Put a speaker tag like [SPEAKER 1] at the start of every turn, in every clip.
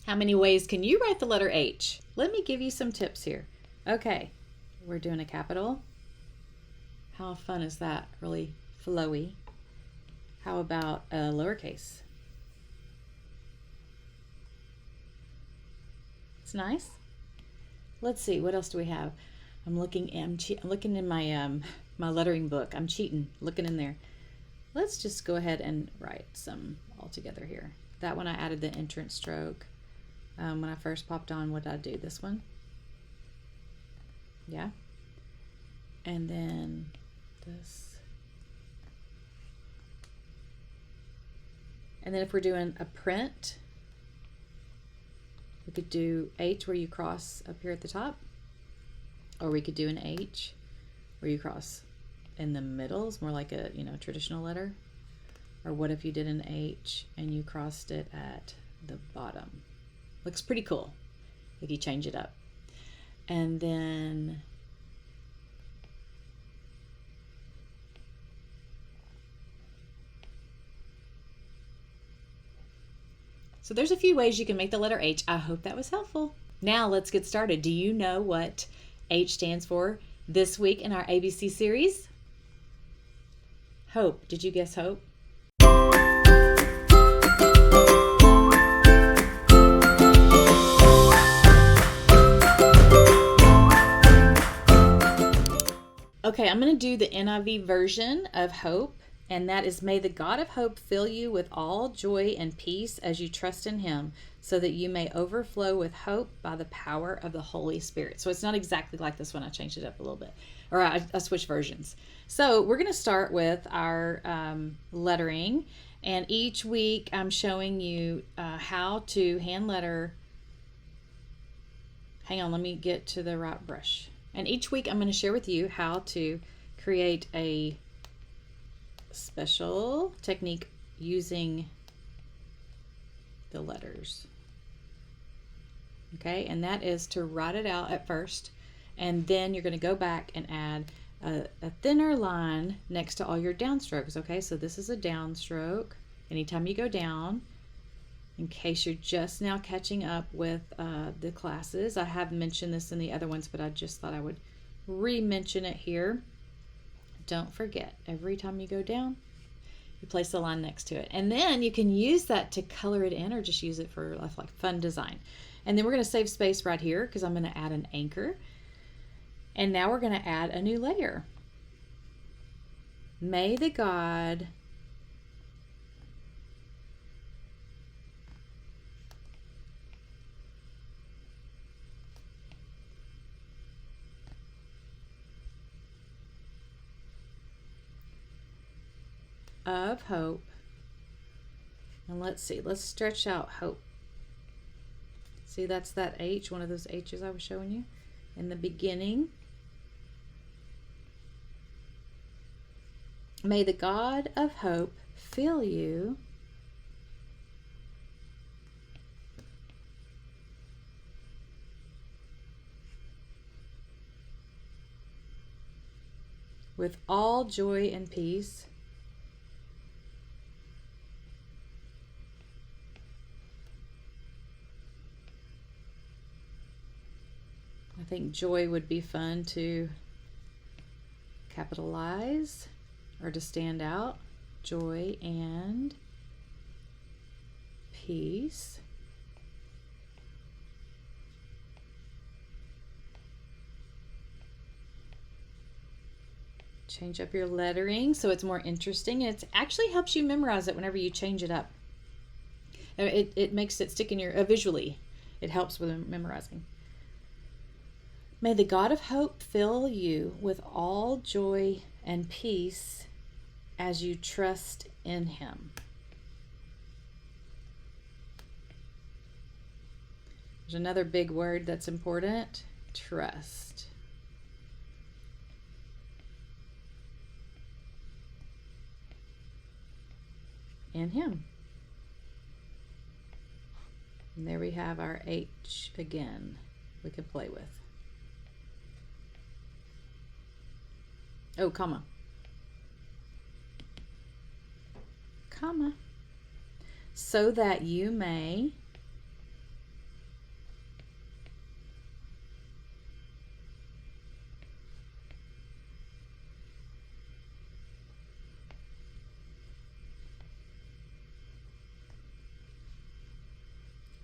[SPEAKER 1] How many ways can you write the letter H? Let me give you some tips here. Okay, we're doing a capital. How fun is that? Really flowy. How about a lowercase? It's nice. Let's see, what else do we have? I'm looking in my my lettering book. I'm cheating, looking in there. Let's just go ahead and write some all together here. That one I added the entrance stroke. When I first popped on, what did I do? This one? Yeah. And then this. And then if we're doing a print, we could do H where you cross up here at the top. Or we could do an H where you cross in the middle. It's more like a, traditional letter. Or what if you did an H and you crossed it at the bottom? Looks pretty cool if you change it up. And then so there's a few ways you can make the letter H. I hope that was helpful. Now let's get started. Do you know what H stands for this week in our ABC series? Hope. Did you guess hope? Okay, I'm going to do the NIV version of hope, and that is, may the God of hope fill you with all joy and peace as you trust in him, so that you may overflow with hope by the power of the Holy Spirit. So it's not exactly like this one. I changed it up a little bit, or I switched versions. So we're going to start with our lettering, and each week I'm showing you how to hand letter. Hang on, let me get to the right brush. And each week I'm going to share with you how to create a special technique using the letters. Okay, and that is to write it out at first, and then you're going to go back and add a thinner line next to all your downstrokes. Okay, so this is a downstroke. Anytime you go down, in case you're just now catching up with the classes, I have mentioned this in the other ones, but I just thought I would re-mention it here. Don't forget, every time you go down, you place the line next to it. And then you can use that to color it in, or just use it for like fun design. And then we're going to save space right here because I'm going to add an anchor. And now we're going to add a new layer. May the God of hope, and let's see, let's stretch out hope. See, that's that H, one of those H's I was showing you in the beginning. May the God of hope fill you with all joy and peace I think joy would be fun to capitalize or to stand out. Joy and peace. Change up your lettering so it's more interesting. It actually helps you memorize it whenever you change it up. It makes it stick in your visually. It helps with memorizing. May the God of hope fill you with all joy and peace as you trust in him. There's another big word that's important. Trust. In him. And there we have our H again we could play with. Oh, comma. Comma. So that you may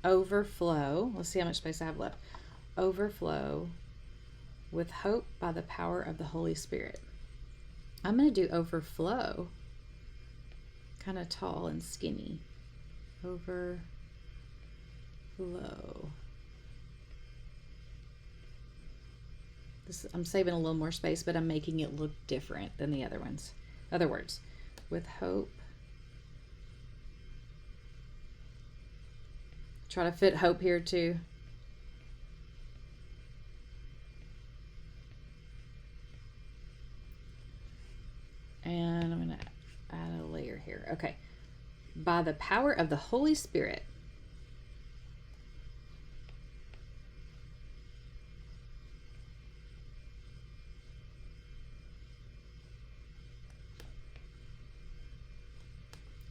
[SPEAKER 1] overflow. Let's see how much space I have left. Overflow with hope by the power of the Holy Spirit. I'm going to do overflow. Kind of tall and skinny. Overflow. I'm saving a little more space, but I'm making it look different than the other ones. Other words, with hope. Try to fit hope here too. And I'm going to add a layer here. Okay. By the power of the Holy Spirit.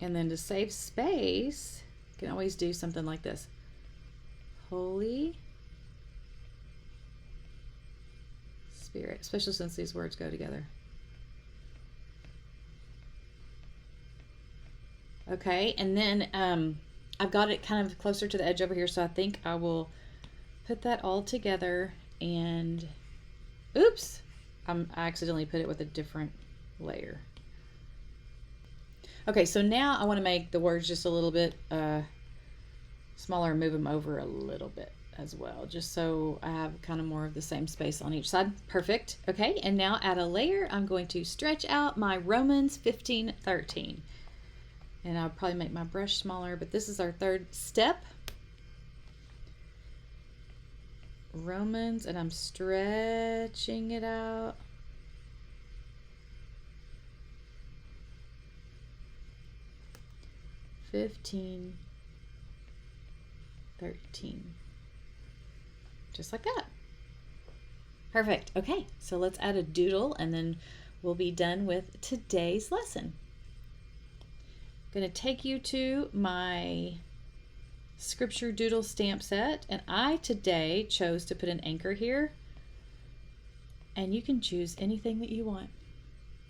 [SPEAKER 1] And then to save space, you can always do something like this. Holy Spirit, especially since these words go together. Okay, and then I've got it kind of closer to the edge over here, so I think I will put that all together and, oops, I accidentally put it with a different layer. Okay, so now I want to make the words just a little bit smaller and move them over a little bit as well, just so I have kind of more of the same space on each side. Perfect. Okay, and now add a layer. I'm going to stretch out my Romans 15:13. And I'll probably make my brush smaller, but this is our third step. Romans, and I'm stretching it out. $15, $13. Just like that. Perfect. Okay, so let's add a doodle and then we'll be done with today's lesson. I'm going to take you to my scripture doodle stamp set, and I today chose to put an anchor here, and you can choose anything that you want.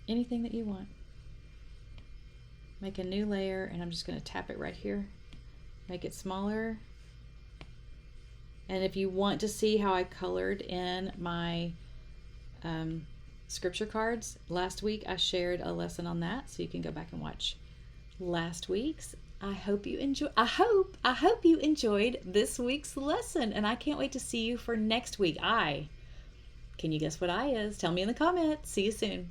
[SPEAKER 1] Anything that you want. Make a new layer, and I'm just going to tap it right here. Make it smaller. And if you want to see how I colored in my scripture cards, last week I shared a lesson on that, so you can go back and watch last week's. I hope you enjoyed this week's lesson, and I can't wait to see you for next week. Can you guess what I is? Tell me in the comments. See you soon.